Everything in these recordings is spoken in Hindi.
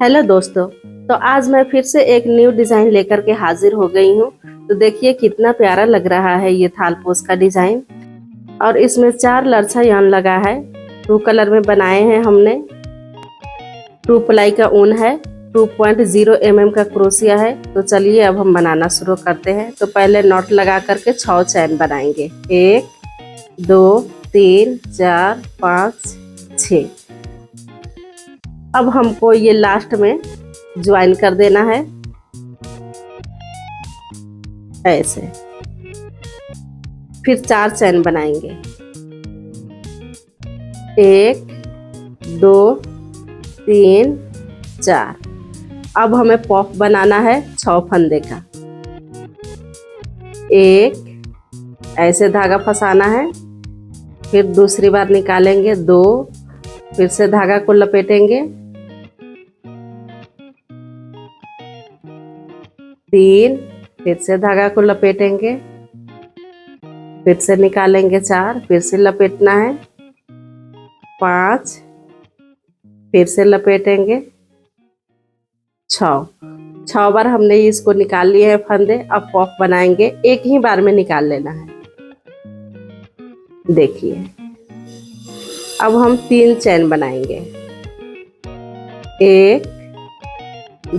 हेलो दोस्तों। तो आज मैं फिर से एक न्यू डिज़ाइन लेकर के हाजिर हो गई हूँ। तो देखिए कितना प्यारा लग रहा है ये थालपोश का डिज़ाइन। और इसमें 4 लच्छा यार्न लगा है। 2 कलर में बनाए हैं हमने। 2 प्लाई का ऊन है। 2.0 mm का क्रोशिया है। तो चलिए अब हम बनाना शुरू करते हैं। तो पहले नॉट लगा करके 6 चैन बनाएंगे। 1 2 3 4 5 6। अब हमको ये लास्ट में ज्वाइन कर देना है ऐसे। फिर 4 चैन बनाएंगे। 1 2 3 4। अब हमें पॉफ बनाना है 6 फंदे का। एक ऐसे धागा फंसाना है। फिर दूसरी बार निकालेंगे 2। फिर से धागा को लपेटेंगे। 3। फिर से धागा को लपेटेंगे। फिर से निकालेंगे 4। फिर से लपेटना है 5। फिर से लपेटेंगे 6 बार हमने इसको निकाल लिए हैं फंदे। अब पॉफ बनाएंगे। एक ही बार में निकाल लेना है। देखिए अब हम 3 चैन बनाएंगे। 1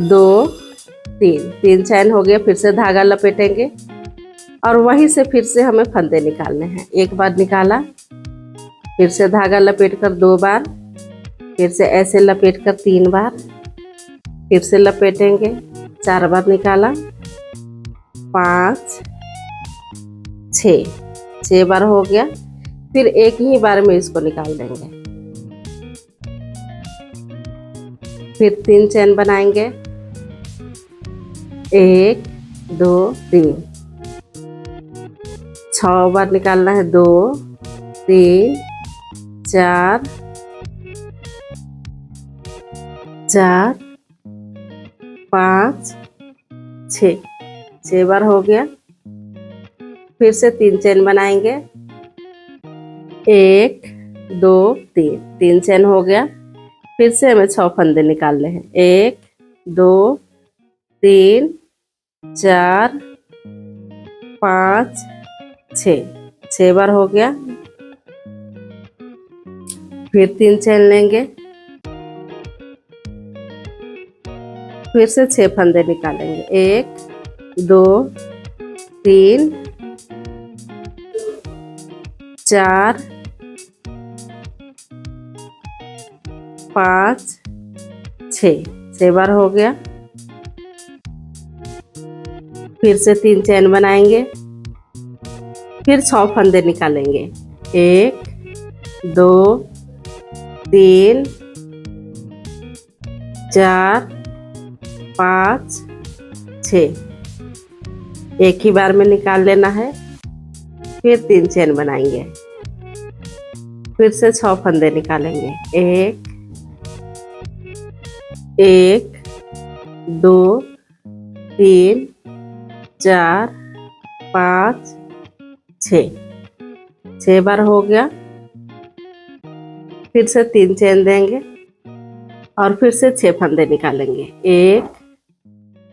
2 3 चैन हो गया। फिर से धागा लपेटेंगे और वहीं से फिर से हमें फंदे निकालने हैं। एक बार निकाला, फिर से धागा लपेट कर 2 बार, फिर से ऐसे लपेट कर 3 बार, फिर से लपेटेंगे 4 बार, निकाला 5 6 बार हो गया। फिर एक ही बार में इसको निकाल देंगे। फिर 3 चैन बनाएंगे। 1 2 3 6 बार निकालना है। 2 3 4 5 6 बार हो गया। फिर से 3 चैन बनाएंगे। 1 2 3 चैन हो गया। फिर से हमें 6 फंदे निकालने हैं। 1 2 3 4 5 6 बार हो गया। फिर 3 चैन लेंगे। फिर से 6 फंदे निकालेंगे। 1 2 3 4 5 6 बार हो गया। फिर से 3 चैन बनाएंगे। फिर 6 फंदे निकालेंगे। 1 2 3 4 5 6। एक ही बार में निकाल लेना है। फिर 3 चैन बनाएंगे। फिर से 6 फंदे निकालेंगे। 1 2 3 4 5 6 बार हो गया। फिर से 3 चैन देंगे और फिर से 6 फंदे निकालेंगे। 1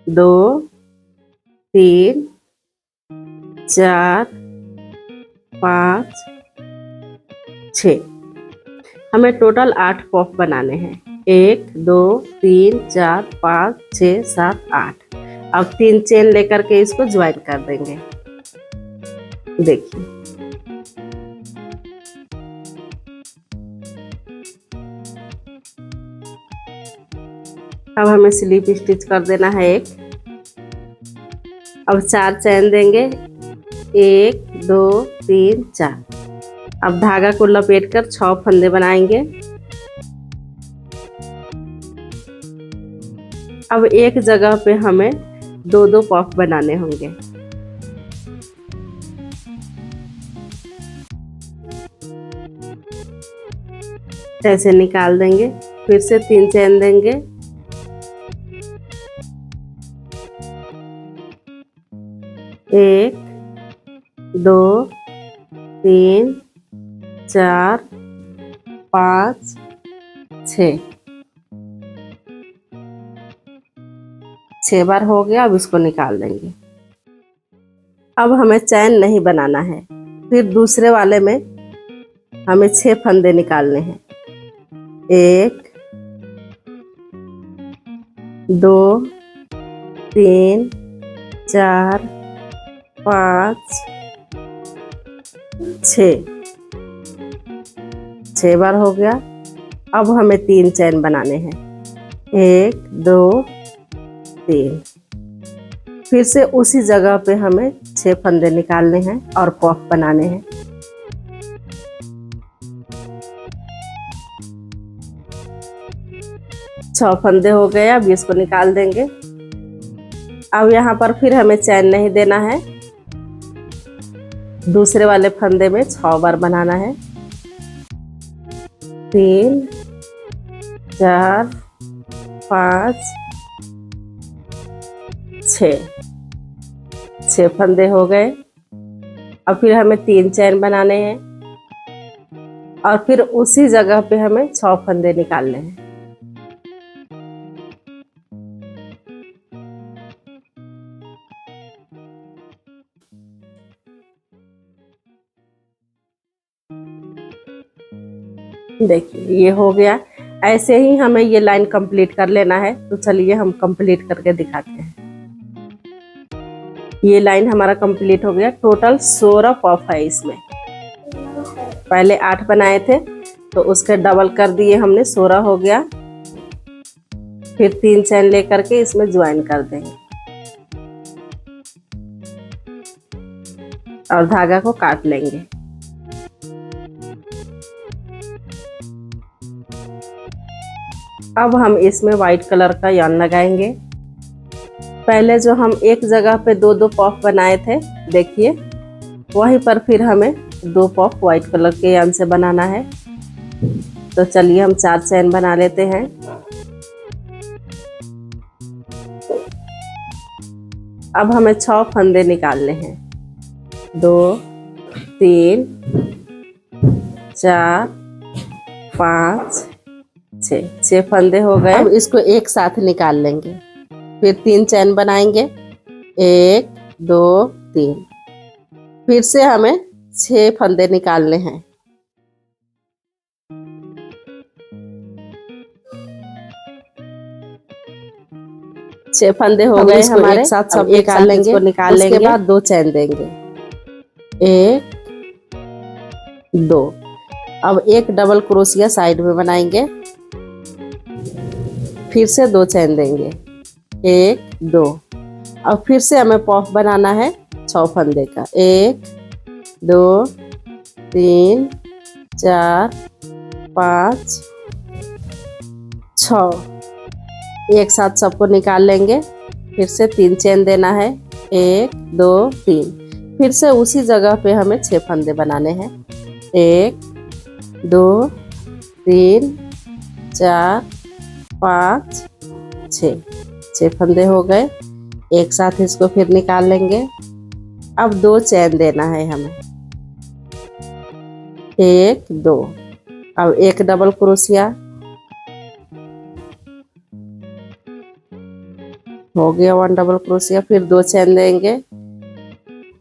2 3 4 5 6। हमें टोटल 8 पॉफ बनाने हैं। 1 2 3 4 5 6 7 8। अब 3 चेन लेकर के इसको ज्वाइन कर देंगे। देखिए अब हमें स्लिप स्टिच कर देना है एक। अब 4 चैन देंगे। 1 2 3 4। अब धागा को लपेट कर 6 फंदे बनाएंगे। अब एक जगह पे हमें 2 पॉफ बनाने होंगे। ऐसे निकाल देंगे। फिर से 3 चैन देंगे। 1 2 3 4 5 6। 6 बार हो गया। अब इसको निकाल देंगे। अब हमें चैन नहीं बनाना है। फिर दूसरे वाले में हमें 6 फंदे निकालने हैं। 1 2 3 4 5 6 बार हो गया। अब हमें 3 चैन बनाने हैं। 1 2 3। फिर से उसी जगह पे हमें 6 फंदे निकालने हैं और पफ बनाने हैं। छह फंदे हो गए। अब इसको निकाल देंगे। अब यहाँ पर फिर हमें चैन नहीं देना है। दूसरे वाले फंदे में 6 बार बनाना है। 3 4 5 6 फंदे हो गए। अब फिर हमें 3 चैन बनाने हैं और फिर उसी जगह पे हमें 6 फंदे निकालने हैं। देखिए ये हो गया। ऐसे ही हमें ये लाइन कंप्लीट कर लेना है। तो चलिए हम कंप्लीट करके दिखाते हैं। ये लाइन हमारा कंप्लीट हो गया। टोटल 16 पफ है इसमें। पहले 8 बनाए थे तो उसके डबल कर दिए हमने, 16 हो गया। फिर 3 चैन लेकर के इसमें ज्वाइन कर देंगे और धागा को काट लेंगे। अब हम इसमें व्हाइट कलर का यार्न लगाएंगे। पहले जो हम एक जगह पे 2-2 पफ बनाए थे, देखिए वहीं पर फिर हमें 2 पफ व्हाइट कलर के यार्न से बनाना है। तो चलिए हम 4 चैन बना लेते हैं। अब हमें 6 फंदे निकालने हैं। 2 3 4 5 6 फंदे हो गए। अब इसको एक साथ निकाल लेंगे। फिर 3 चैन बनाएंगे। 1 2 3। फिर से हमें 6 फंदे निकालने हैं। छह फंदे हो गए हमारे। एक साथ सब निकाल लेंगे। उसके बाद 2 चैन देंगे। 1 2। अब एक डबल क्रोशिया साइड में बनाएंगे। फिर से 2 चैन देंगे। 1 2। अब फिर से हमें पफ बनाना है 6 फंदे का। 1 2 3 4 5 6। एक साथ सबको निकाल लेंगे। फिर से 3 चैन देना है। 1 2 3। फिर से उसी जगह पे हमें 6 फंदे बनाने हैं। 1 2 3 4 5 6 फंदे हो गए। एक साथ इसको फिर निकाल लेंगे। अब 2 चैन देना है हमें। 1 2। अब एक डबल क्रोशिया हो गया। 1 डबल क्रोशिया। फिर 2 चैन देंगे।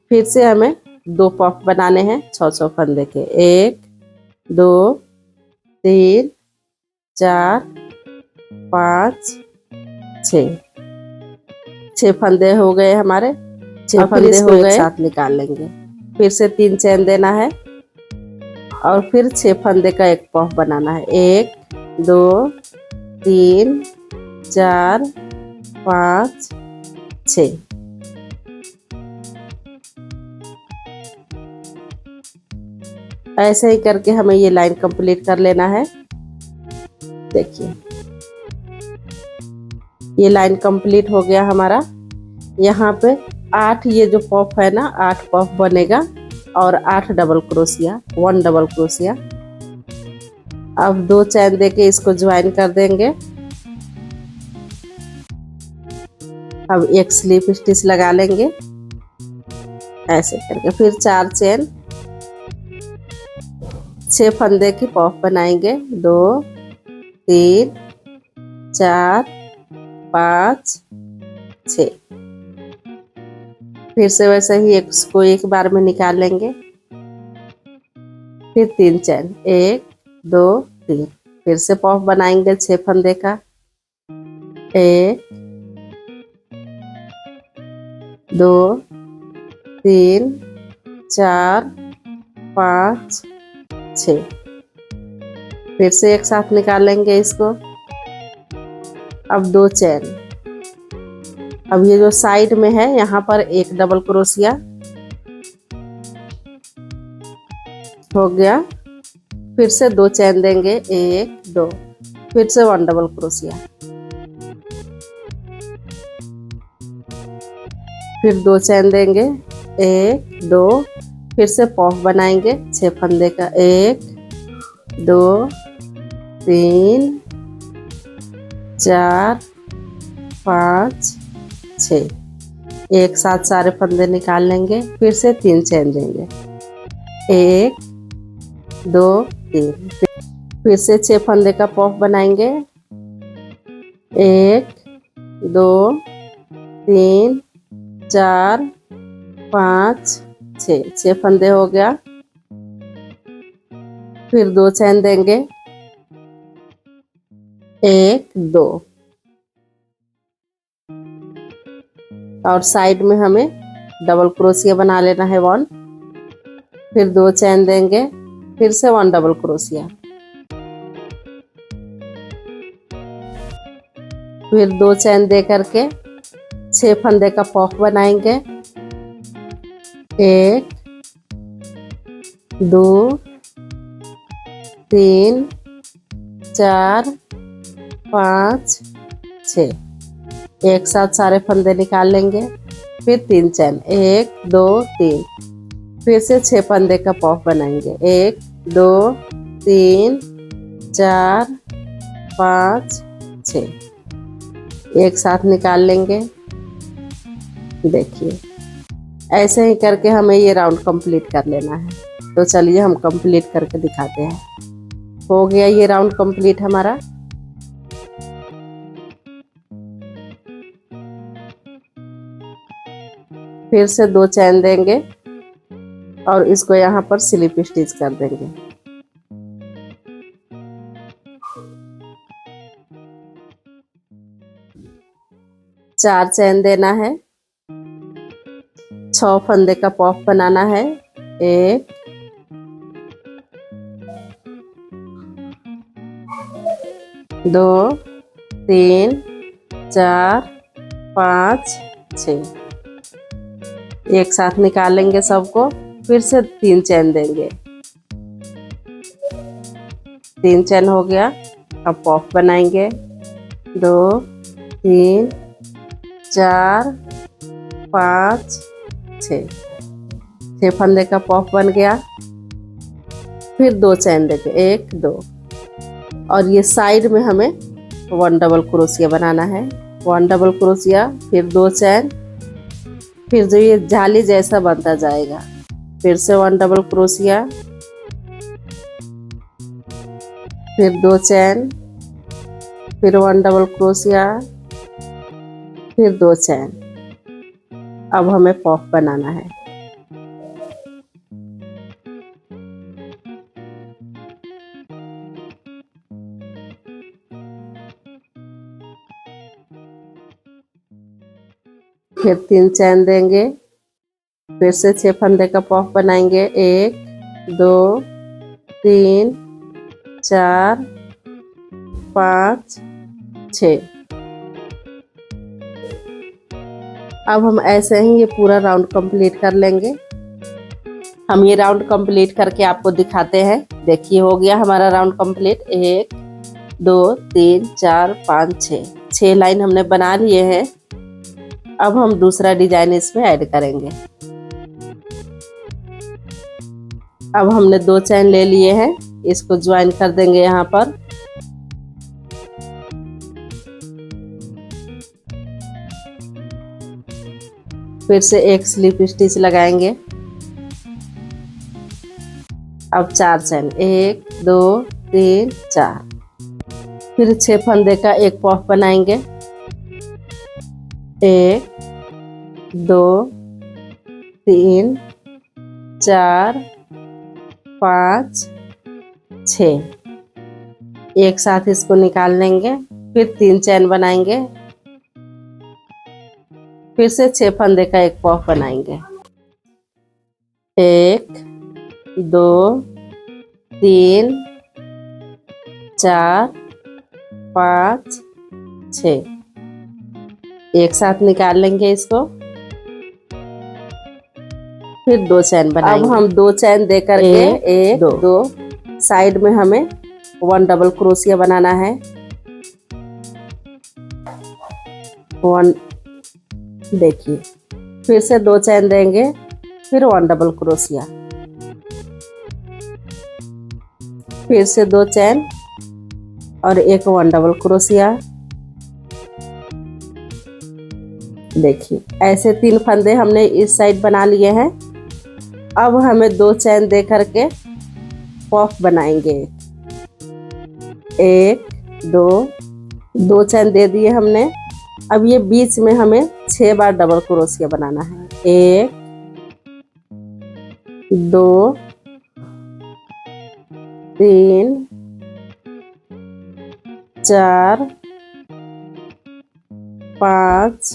फिर से हमें 2 पफ बनाने हैं 6 फंदे के। 1 2 3 4 5 6 फंदे हो गए हमारे। 6 फंदे हो गए। साथ निकाल लेंगे। फिर से 3 चैन देना है और फिर 6 फंदे का एक पफ बनाना है। 1 2 3 4 5 6। ऐसे ही करके हमें ये लाइन कंप्लीट कर लेना है। देखिए ये लाइन कंप्लीट हो गया हमारा। यहाँ पे 8 ये जो पफ है ना, 8 पफ बनेगा और 8 डबल क्रोशिया, 1 डबल क्रोशिया। अब 2 चैन देके इसको ज्वाइन कर देंगे। अब एक स्लिप स्टिच लगा लेंगे ऐसे करके। फिर 4 चैन, 6 फंदे की पफ बनाएंगे। 2 3 4 5 6। फिर से वैसे ही इसको एक बार में निकाल लेंगे। फिर 3 चैन, 1 2 3। फिर से पॉफ बनाएंगे 6 फंदे का। 1 2 3 4 5 6। फिर से एक साथ निकाल लेंगे इसको। अब 2 चैन। अब ये जो साइड में है यहाँ पर एक डबल क्रोशिया हो गया। फिर से 2 चैन देंगे, 1 2। फिर से 1 डबल क्रोशिया। फिर 2 चैन देंगे, 1 2। फिर से पॉफ बनाएंगे 6 फंदे का। 1 2 3 4 5 6। एक साथ सारे फंदे निकाल लेंगे। फिर से 3 चैन देंगे, 1 2 3। फिर से 6 फंदे का पॉफ बनाएंगे। 1 2 3 4 5 6। 6 फंदे हो गया। फिर 2 चैन देंगे, 1 2। और साइड में हमें डबल क्रोशिया बना लेना है 1। फिर 2 चैन देंगे, फिर से 1 डबल क्रोशिया। फिर 2 चैन दे करके 6 फंदे का पॉफ बनाएंगे। 1 2 3 4 5 6। एक साथ सारे फंदे निकाल लेंगे। फिर 3 चैन, 1 2 3। फिर से 6 फंदे का पॉफ बनाएंगे। 1 2 3 4 5 6। एक साथ निकाल लेंगे। देखिए ऐसे ही करके हमें ये राउंड कंप्लीट कर लेना है। तो चलिए हम कंप्लीट करके दिखाते हैं। हो गया ये राउंड कंप्लीट हमारा। फिर से 2 चैन देंगे और इसको यहाँ पर स्लिप स्टिच कर देंगे। चार चैन देना है। 6 फंदे का पॉफ बनाना है। 1 2 3 4 5 6। एक साथ निकालेंगे सबको। फिर से 3 चैन देंगे। 3 चैन हो गया। अब पॉफ बनाएंगे। 2 3 4 5 6। 6 फंदे का पॉफ बन गया। फिर 2 चैन देंगे, 1 2। और ये साइड में हमें 1 डबल क्रोशिया बनाना है। 1 डबल क्रोशिया, फिर 2 चैन। फिर जो ये जाली जैसा बनता जाएगा। फिर से 1 डबल क्रोशिया, फिर 2 चैन, फिर 1 डबल क्रोशिया, फिर 2 चैन। अब हमें पॉफ बनाना है। फिर 3 चैन देंगे। फिर से 6 फंदे का पॉफ बनाएंगे। 1 2 3 4 5 6। अब हम ऐसे ही ये पूरा राउंड कंप्लीट कर लेंगे। हम ये राउंड कंप्लीट करके आपको दिखाते हैं। देखिए हो गया हमारा राउंड कंप्लीट। 1 2 3 4 5 6। 6 लाइन हमने बना लिए हैं। अब हम दूसरा डिजाइन इसमें ऐड करेंगे। अब हमने 2 चैन ले लिए हैं, इसको ज्वाइन कर देंगे यहाँ पर। फिर से एक स्लिप स्टिच लगाएंगे। अब 4 चैन, 1 2 3 4। फिर 6 फंदे का एक पॉफ बनाएंगे। 1 2 3 4 5 6 एक साथ इसको निकाल लेंगे। फिर 3 चैन बनाएंगे। फिर से 6 फंदे का एक पॉफ बनाएंगे। 1 2 3 4 5 6 एक साथ निकाल लेंगे इसको। फिर 2 चैन बनाएंगे। अब हम 2 चैन दे करके 1 2 साइड में हमें 1 डबल क्रोशिया बनाना है। 1 देखिए, फिर से 2 चैन देंगे, फिर 1 डबल क्रोशिया, फिर से 2 चैन और एक 1 डबल क्रोशिया। देखिए, ऐसे 3 फंदे हमने इस साइड बना लिए हैं। अब हमें 2 चैन दे करके पॉफ बनाएंगे। 1 2 चैन दे दिए हमने। अब ये बीच में हमें 6 बार डबल क्रोशिया बनाना है। 1 2 3 4 5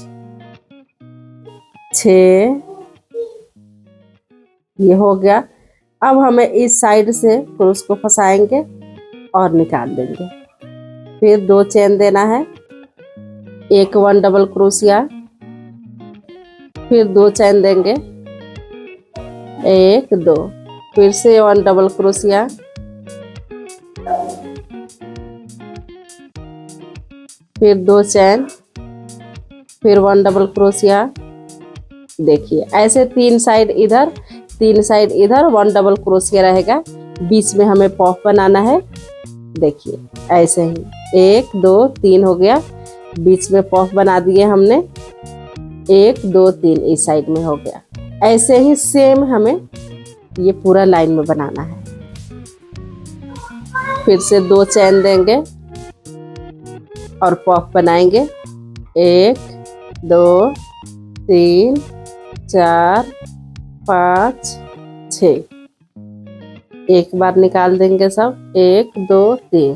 6 ये हो गया। अब हमें इस साइड से क्रोश को फंसाएंगे और निकाल देंगे। फिर 2 चैन देना है, एक 1 डबल क्रोशिया, फिर 2 चैन देंगे, 1 2 फिर से 1 डबल क्रोशिया, फिर 2 चैन, फिर 1 डबल क्रोशिया। देखिए, ऐसे 3 साइड इधर 3 साइड इधर 1 डबल क्रोशिया रहेगा। बीच में हमें पॉफ बनाना है। देखिए, ऐसे ही 1 2 3 हो गया। बीच में पॉफ बना दिए हमने। 1 2 3 इस साइड में हो गया। ऐसे ही सेम हमें ये पूरा लाइन में बनाना है। फिर से 2 चैन देंगे और पॉफ बनाएंगे। 1 2 3 4 5 6 एक बार निकाल देंगे सब। 1 2 3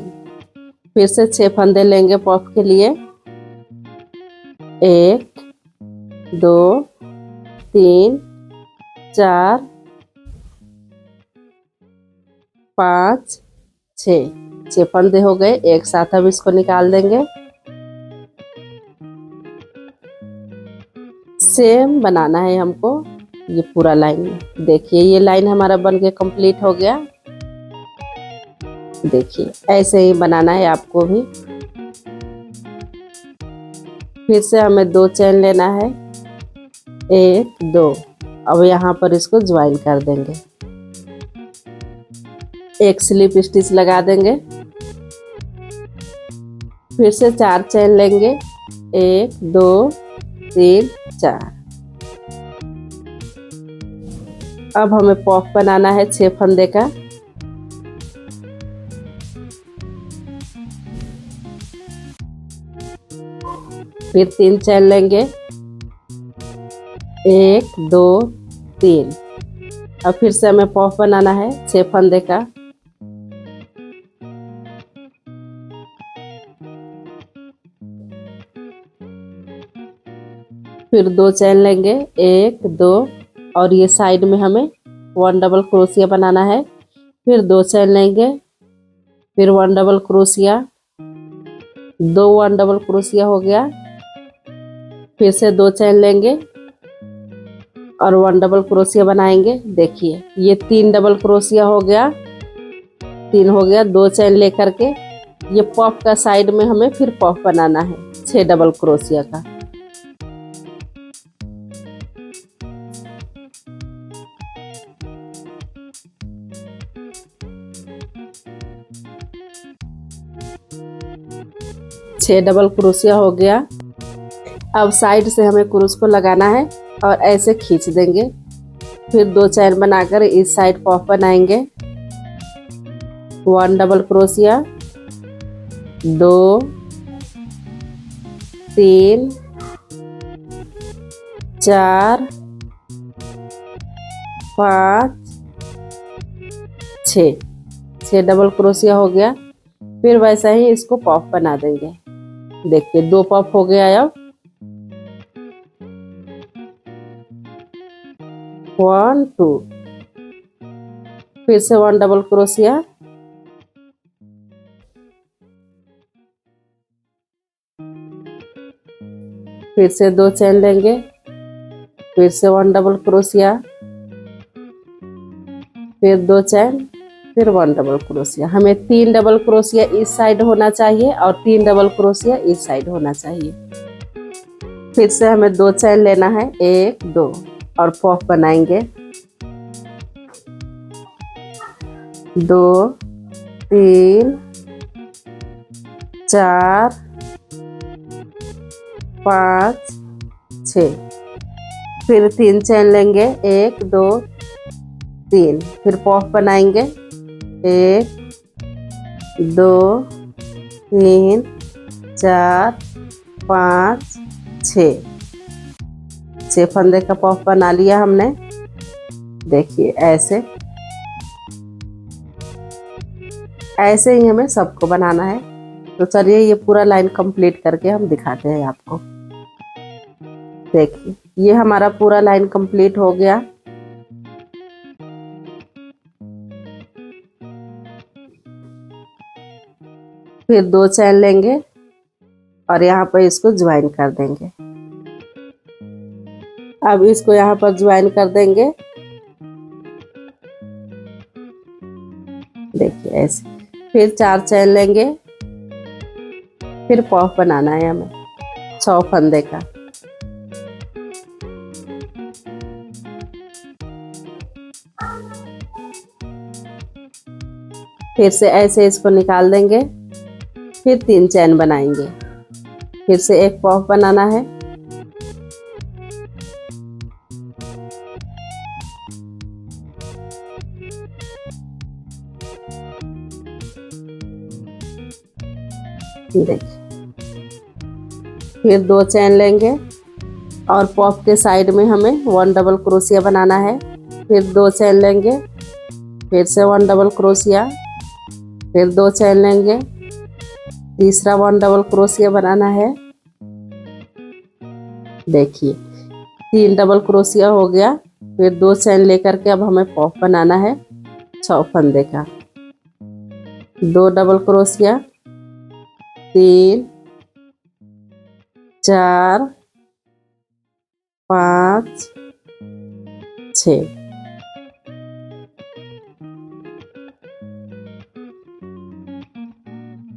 फिर से 6 फंदे लेंगे पॉफ के लिए। 1 2 3 4 5 6 फंदे हो गए। एक साथ अब इसको निकाल देंगे। सेम बनाना है हमको ये पूरा लाइन में। देखिए, ये लाइन हमारा बन के कंप्लीट हो गया। देखिए, ऐसे ही बनाना है आपको भी। फिर से हमें 2 चैन लेना है। 1 2 अब यहाँ पर इसको ज्वाइन कर देंगे। एक स्लिप स्टिच लगा देंगे। फिर से 4 चैन लेंगे। 1 2 3 4 अब हमें पॉफ बनाना है 6 फंदे का। फिर 3 चैन लेंगे। 1 2 3 अब फिर से हमें पॉफ बनाना है 6 फंदे का। फिर 2 चैन लेंगे। 1 2 और ये साइड में हमें 1 डबल क्रोशिया बनाना है। फिर 2 चैन लेंगे, फिर 1 डबल क्रोशिया, 2 1 डबल क्रोशिया हो गया। फिर से 2 चैन लेंगे और 1 डबल क्रोशिया बनाएंगे। देखिए, ये 3 डबल क्रोशिया हो गया। 3 हो गया। 2 चैन लेकर के ये पॉफ का साइड में हमें फिर पॉफ बनाना है 6 डबल क्रोशिया का। छह डबल क्रोशिया हो गया। अब साइड से हमें क्रूस को लगाना है और ऐसे खींच देंगे। फिर 2 चैन बनाकर इस साइड पॉफ बनाएंगे। 1 डबल क्रोशिया, 2 3 4 5 6 6 डबल क्रोशिया हो गया। फिर वैसा ही इसको पॉफ बना देंगे। देखिए 2 पॉफ हो गया। अब 1 2 फिर से 1 डबल क्रोशिया, फिर से 2 चेन लेंगे, फिर से 1 डबल क्रोशिया, फिर 2 चेन, फिर 1 डबल क्रोशिया। हमें 3 डबल क्रोशिया इस साइड होना चाहिए और 3 डबल क्रोशिया इस साइड होना चाहिए। फिर से हमें 2 चेन लेना है, 1 2 और पॉफ बनाएंगे। 2 3 4 5 6 फिर 3 चेन लेंगे, 1 2 3 फिर पॉफ बनाएंगे। 1 2 3 4 5 6 6 फंदे का पॉफ बना लिया हमने। देखिए ऐसे ऐसे ही हमें सबको बनाना है। तो चलिए ये पूरा लाइन कंप्लीट करके हम दिखाते हैं आपको। देखिए ये हमारा पूरा लाइन कंप्लीट हो गया। फिर 2 चैन लेंगे और यहाँ पर इसको ज्वाइन कर देंगे। अब इसको यहाँ पर ज्वाइन कर देंगे। देखिए ऐसे। फिर 4 चैन लेंगे, फिर पॉफ बनाना है हमें 6 फंदे का। फिर से ऐसे इसको निकाल देंगे। फिर 3 चैन बनाएंगे, फिर से एक पॉफ बनाना है। देखिए फिर 2 चैन लेंगे और पॉफ के साइड में हमें 1 डबल क्रोशिया बनाना है। फिर 2 चैन लेंगे, फिर से 1 डबल क्रोशिया, फिर 2 चैन लेंगे, तीसरा 1 डबल क्रोशिया बनाना है। देखिए 3 डबल क्रोशिया हो गया। फिर 2 चैन लेकर के अब हमें पॉफ बनाना है 6 फंदे का। 2 डबल क्रोशिया, 3 4 5 6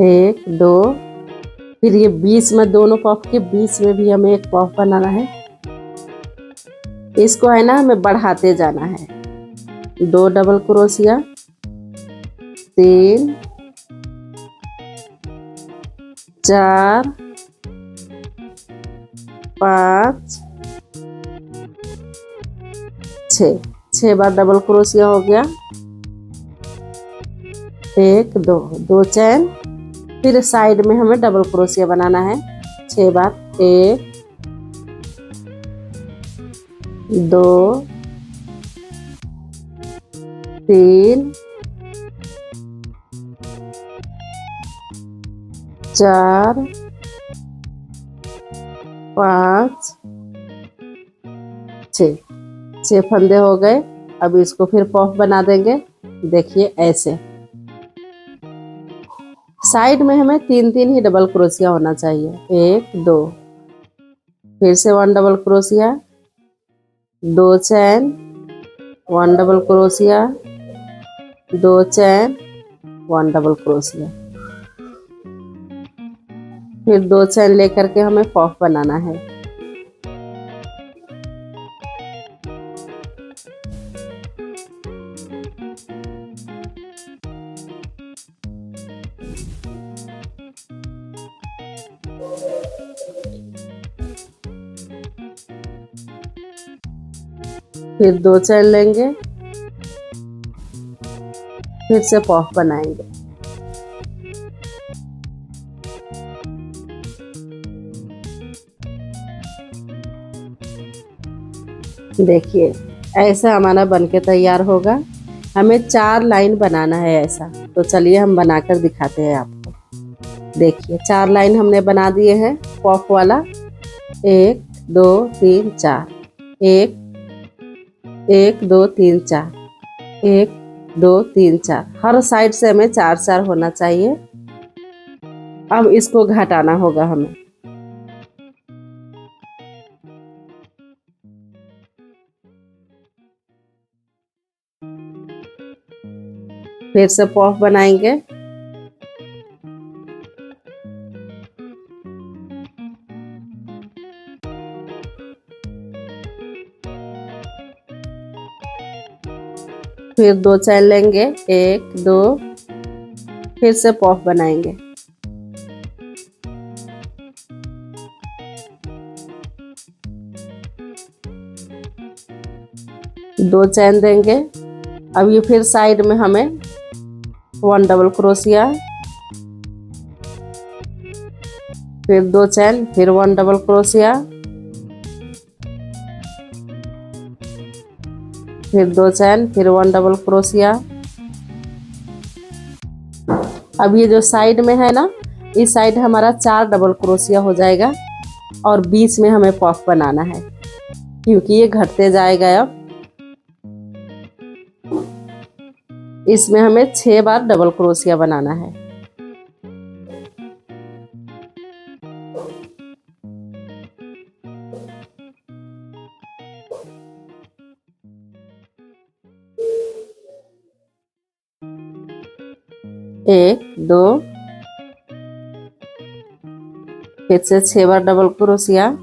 1 2 फिर ये बीच में दोनों पॉफ के बीच में भी हमें एक पॉफ बनाना है। इसको है ना हमें बढ़ाते जाना है। 2 डबल क्रोशिया, 3 4 5 6 बार डबल क्रोशिया हो गया। 1 2 2 चैन, फिर साइड में हमें डबल क्रोशिया बनाना है 6 बार। 1 2 3 4 5 6 फंदे हो गए। अब इसको फिर पॉफ बना देंगे। देखिए ऐसे साइड में हमें 3 ही डबल क्रोशिया होना चाहिए। 1 2 फिर से 1 डबल क्रोशिया, 2 चैन, 1 डबल क्रोशिया, 2 चैन, 1 डबल क्रोशिया, फिर 2 चैन लेकर के हमें पॉफ बनाना है। फिर 2 चैन लेंगे, फिर से पॉफ बनाएंगे। देखिए ऐसा हमारा बनके तैयार होगा। हमें 4 लाइन बनाना है ऐसा। तो चलिए हम बनाकर दिखाते हैं आपको। देखिए 4 लाइन हमने बना दिए हैं पॉप वाला। 1 2 3 4, 1 1 2 3 4, 1 2 3 4। हर साइड से हमें 4 4 होना चाहिए। अब इसको घटाना होगा हमें। फिर से पॉप बनाएंगे। फिर 2 चैन लेंगे, 1 2, फिर से पॉप बनाएंगे। दो चैन देंगे। अब ये फिर साइड में हमें 1 डबल क्रोशिया, फिर 2 चैन, फिर 1 डबल क्रोशिया, फिर 2 चैन, फिर 1 डबल क्रोशिया। अब ये जो साइड में है ना, इस साइड हमारा 4 डबल क्रोशिया हो जाएगा और बीच में हमें पॉप बनाना है क्योंकि ये घटते जाएगा। अब इसमें हमें 6 बार डबल क्रोशिया बनाना है। एक 2, फिर से 6 बार डबल क्रोशिया,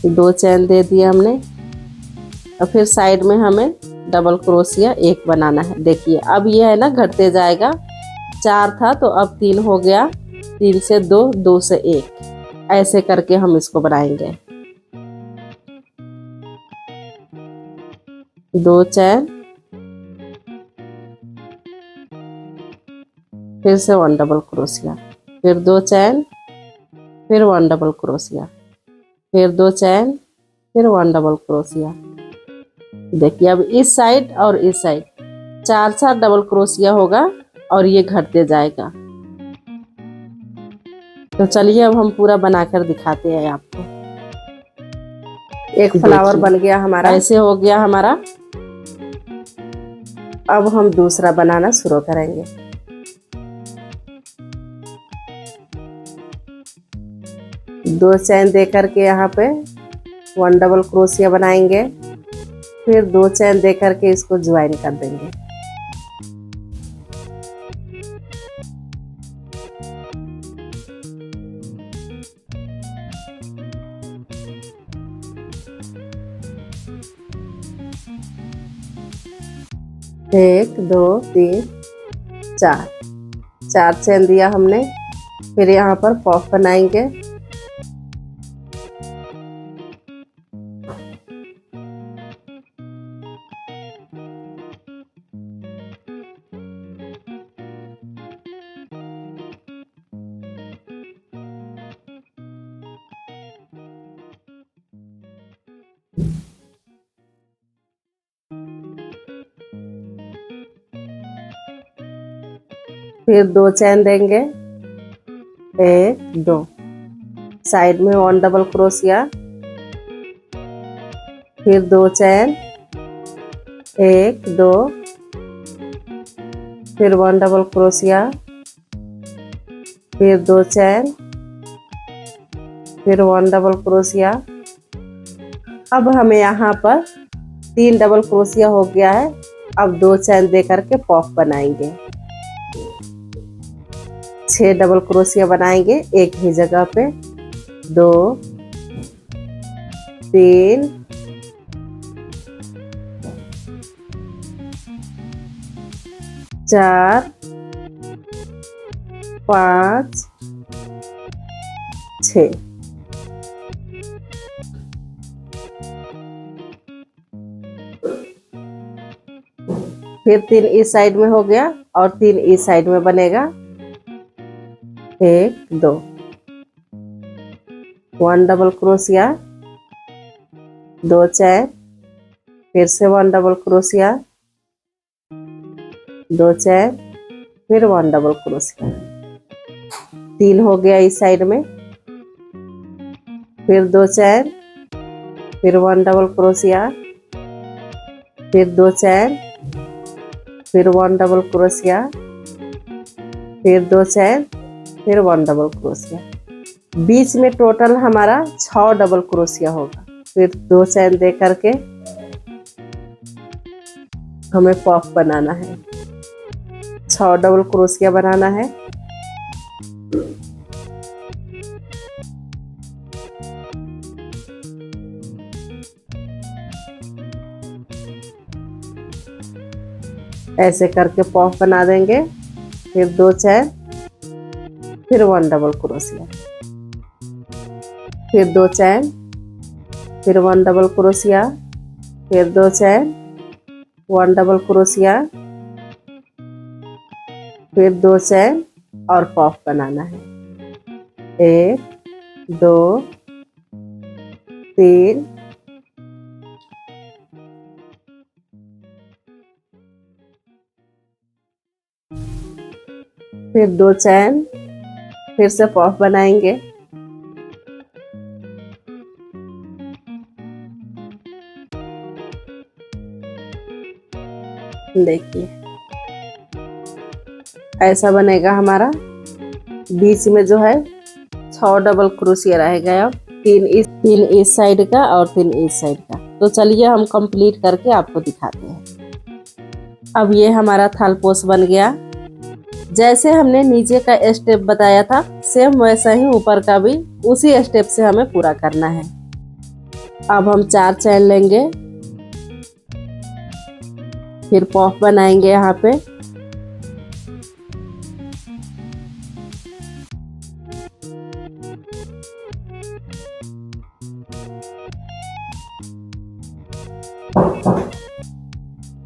दो चैन दे दिए हमने। और फिर साइड में हमें डबल क्रोशिया 1 बनाना है। देखिए अब ये है ना घटते जाएगा। 4 था तो अब 3 हो गया, 3 से 2, 2 से 1, ऐसे करके हम इसको बनाएंगे। 2 चैन, फिर से 1 डबल क्रोशिया, फिर 2 चैन, फिर 1 डबल क्रोशिया, फिर 2 चैन, फिर 1 डबल क्रोशिया। देखिए अब इस साइड और इस साइड 4 4 डबल क्रोशिया होगा और ये घटते जाएगा। तो चलिए अब हम पूरा बनाकर दिखाते हैं आपको। एक फ्लावर बन गया हमारा, ऐसे हो गया हमारा। अब हम दूसरा बनाना शुरू करेंगे। दो चैन दे करके यहाँ पे 1 डबल क्रोशिया बनाएंगे, फिर 2 चैन दे करके इसको ज्वाइन कर देंगे। एक 2 3 4, 4 चैन दिया हमने। फिर यहाँ पर पॉप बनाएंगे। फिर 2 चैन देंगे, 1 2, साइड में 1 डबल क्रोशिया, फिर 2 चैन, 1 2, फिर 1 डबल क्रोशिया, फिर 2 चैन, फिर 1 डबल क्रोशिया। अब हमें यहाँ पर 3 डबल क्रोशिया हो गया है। अब 2 चैन दे करके पॉप बनाएंगे। 6 डबल क्रोशिया बनाएंगे एक ही जगह पे। 2 3 4 5 6। फिर 3 इस साइड में हो गया और 3 इस साइड में बनेगा। 1 2 1 डबल क्रोशिया, 2 चैन, फिर से 1 डबल क्रोशिया, 2 चैन, फिर 1 डबल क्रोशिया। 3 हो गया इस साइड में, फिर 2 चैन, फिर 1 डबल क्रोशिया, फिर 2 चैन, फिर 1 डबल क्रोशिया, फिर 2 चैन, फिर 1 डबल क्रोशिया। बीच में टोटल हमारा 6 डबल क्रोशिया होगा। फिर 2 चैन दे करके हमें पफ बनाना है, 6 डबल क्रोशिया बनाना है। ऐसे करके पफ बना देंगे। फिर 2 चैन, फिर 1 डबल क्रोशिया, फिर 2 चैन, फिर 1 डबल क्रोशिया, फिर 2 चैन, 1 डबल क्रोशिया, फिर 2 चैन और पफ बनाना है। 1 2 3 फिर 2 चैन, फिर से पफ बनाएंगे। देखिए ऐसा बनेगा हमारा। बीच में जो है 6 डबल क्रोशिया रहेगा। अब 3 इस साइड का और 3 इस साइड का। तो चलिए हम कंप्लीट करके आपको दिखाते हैं। अब ये हमारा थालपोश बन गया। जैसे हमने नीचे का स्टेप बताया था सेम वैसा ही ऊपर का भी उसी स्टेप से हमें पूरा करना है। अब हम 4 चैन लेंगे, फिर पफ बनाएंगे यहाँ पे।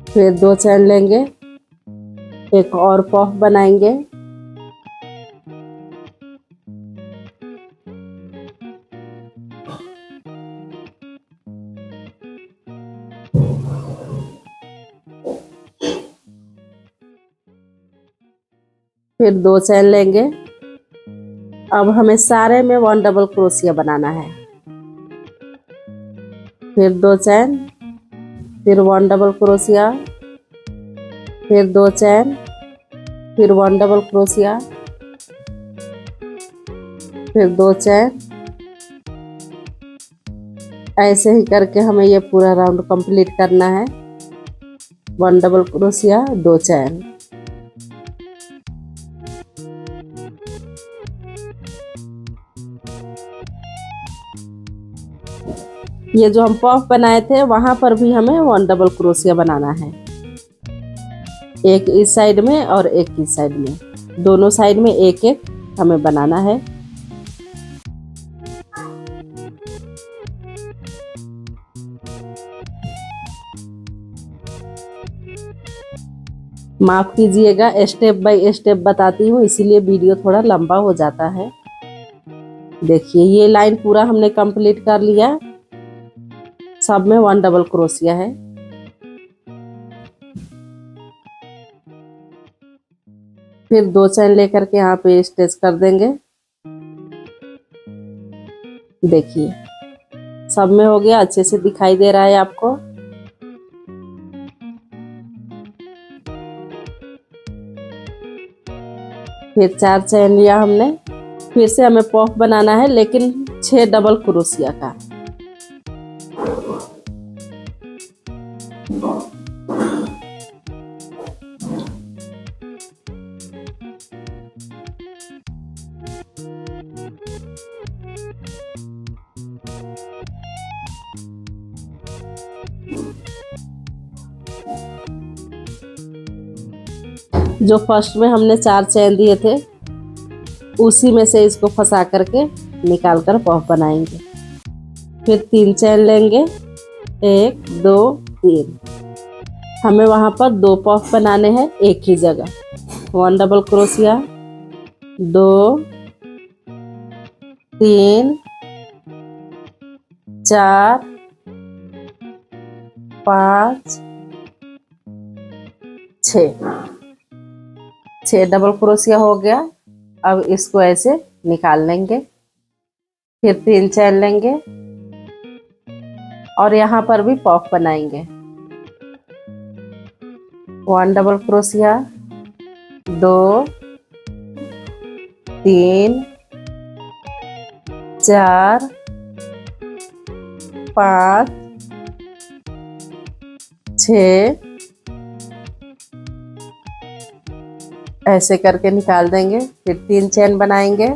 फिर 2 चैन लेंगे, एक और पफ बनाएंगे। फिर 2 चैन लेंगे। अब हमें सारे में 1 डबल क्रोशिया बनाना है। फिर 2 चैन, फिर 1 डबल क्रोशिया, फिर 2 चैन, फिर 1 डबल क्रोशिया, फिर 2 चैन। ऐसे ही करके हमें ये पूरा राउंड कंप्लीट करना है। 1 डबल क्रोशिया, 2 चैन। ये जो हम पफ बनाए थे वहां पर भी हमें 1 डबल क्रोशिया बनाना है। एक इस साइड में और एक इस साइड में, दोनों साइड में एक एक हमें बनाना है। माफ कीजिएगा, स्टेप बाय स्टेप बताती हूँ इसीलिए वीडियो थोड़ा लंबा हो जाता है। देखिए ये लाइन पूरा हमने कंप्लीट कर लिया। सब में 1 डबल क्रोशिया है। फिर 2 चैन लेकर के यहाँ पे स्टिच कर देंगे। देखिए सब में हो गया, अच्छे से दिखाई दे रहा है आपको। फिर 4 चैन लिया हमने। फिर से हमें पफ बनाना है लेकिन 6 डबल क्रोशिया का। जो फर्स्ट में हमने 4 चैन दिए थे उसी में से इसको फंसा करके निकाल कर पफ बनाएंगे। फिर 3 चैन लेंगे, 1 2 3। हमें वहाँ पर 2 पफ बनाने हैं एक ही जगह। 1 डबल क्रोशिया, 2 3 4 5 6 डबल क्रोशिया हो गया। अब इसको ऐसे निकाल लेंगे। फिर 3 चैन लेंगे और यहाँ पर भी पफ बनाएंगे। 1 डबल क्रोशिया, 2 3 4 5 6 ऐसे करके निकाल देंगे। फिर 3 चैन बनाएंगे।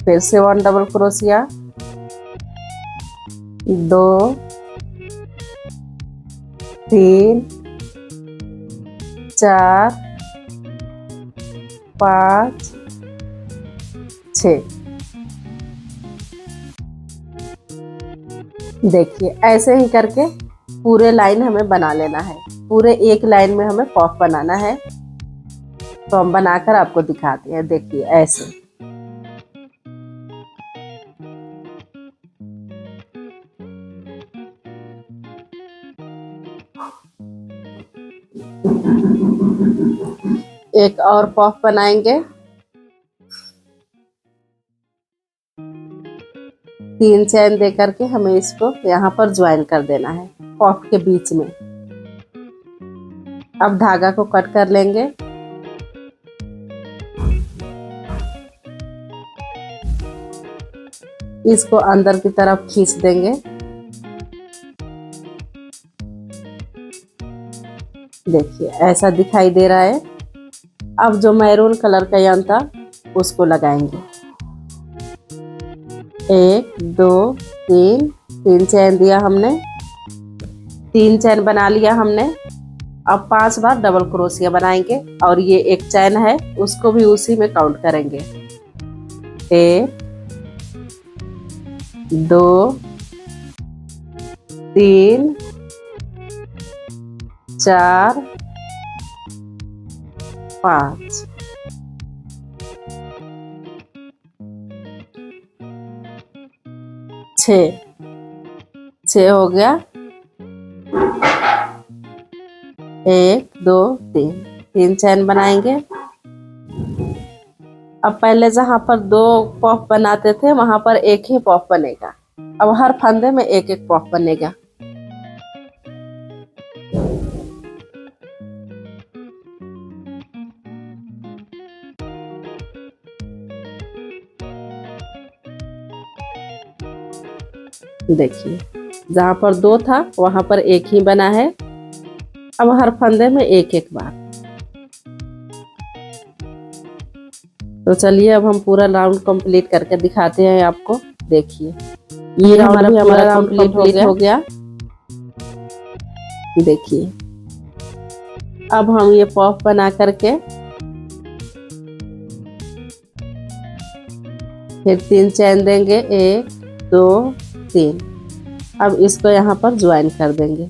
फिर से 1 डबल क्रोशिया, 2 3 4 5 6। देखिए ऐसे ही करके पूरे लाइन हमें बना लेना है। पूरे एक लाइन में हमें पफ बनाना है। तो हम बनाकर आपको दिखाते हैं। देखिए ऐसे। एक और पफ बनाएंगे। 3 चैन दे करके हमें इसको यहाँ पर ज्वाइन कर देना है पफ के बीच में। अब धागा को कट कर लेंगे। इसको अंदर की तरफ खींच देंगे। देखिए ऐसा दिखाई दे रहा है। अब जो मैरून कलर का यन था उसको लगाएंगे। 1 2 3 चैन दिया हमने। 3 चैन बना लिया हमने। अब 5 बार डबल क्रोशिया बनाएंगे और ये एक चैन है उसको भी उसी में काउंट करेंगे। 1 2 3 4 5। छः हो गया। 1 2 3 चैन बनाएंगे। अब पहले जहाँ पर 2 पफ बनाते थे वहां पर एक ही पफ बनेगा। अब हर फंदे में एक एक पफ बनेगा। देखिए जहाँ पर 2 था वहां पर एक ही बना है। अब हर फंदे में एक एक बार। तो चलिए अब हम पूरा राउंड कंप्लीट करके दिखाते हैं आपको। देखिए ये हमारा राउंड कंप्लीट हो गया। देखिए अब हम ये पफ बना करके फिर 3 चैन देंगे। 1 2 3। अब इसको यहाँ पर ज्वाइन कर देंगे।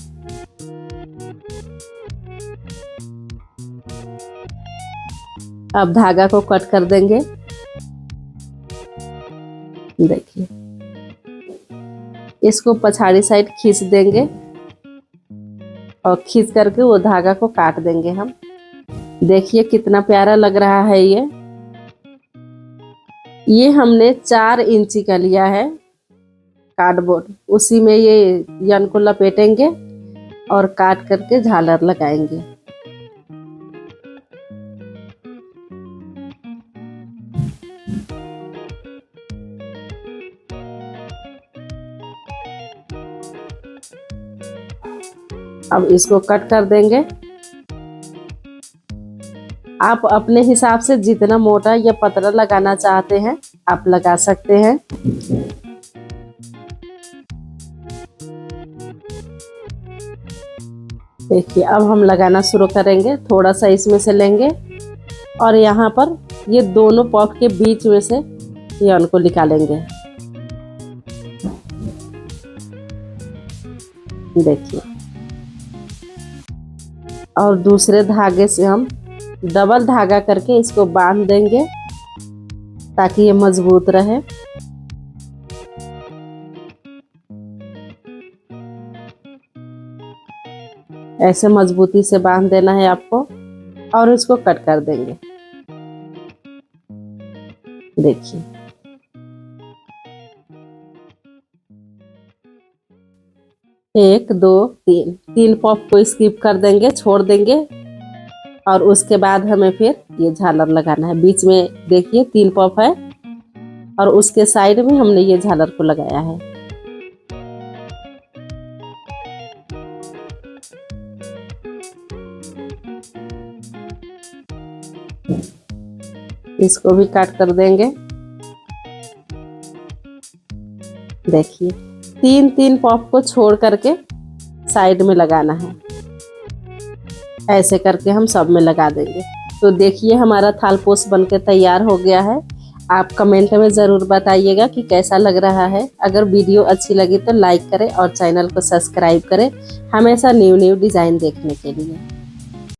अब धागा को कट कर देंगे। देखिए इसको पछाड़ी साइड खींच देंगे और खींच करके वो धागा को काट देंगे हम। देखिए कितना प्यारा लग रहा है ये हमने 4 इंची का लिया है कार्डबोर्ड। उसी में ये यन को लपेटेंगे और काट करके झालर लगाएंगे। अब इसको कट कर देंगे। आप अपने हिसाब से जितना मोटा या पतला लगाना चाहते हैं आप लगा सकते हैं। देखिए अब हम लगाना शुरू करेंगे। थोड़ा सा इसमें से लेंगे और यहाँ पर ये दोनों पॉप के बीच में से यार्न को निकालेंगे। देखिए और दूसरे धागे से हम डबल धागा करके इसको बांध देंगे ताकि ये मजबूत रहे। ऐसे मजबूती से बांध देना है आपको और इसको कट कर देंगे। देखिए एक दो तीन पॉप को स्किप कर देंगे, छोड़ देंगे और उसके बाद हमें फिर ये झालर लगाना है। बीच में देखिए 3 पॉप है और उसके साइड में हमने ये झालर को लगाया है। इसको भी काट कर देंगे। देखिए 3 पॉप को छोड़ करके साइड में लगाना है। ऐसे करके हम सब में लगा देंगे। तो देखिए हमारा थालपोस बनके तैयार हो गया है। आप कमेंट में ज़रूर बताइएगा कि कैसा लग रहा है। अगर वीडियो अच्छी लगी तो लाइक करें और चैनल को सब्सक्राइब करें हमेशा न्यू डिज़ाइन देखने के लिए।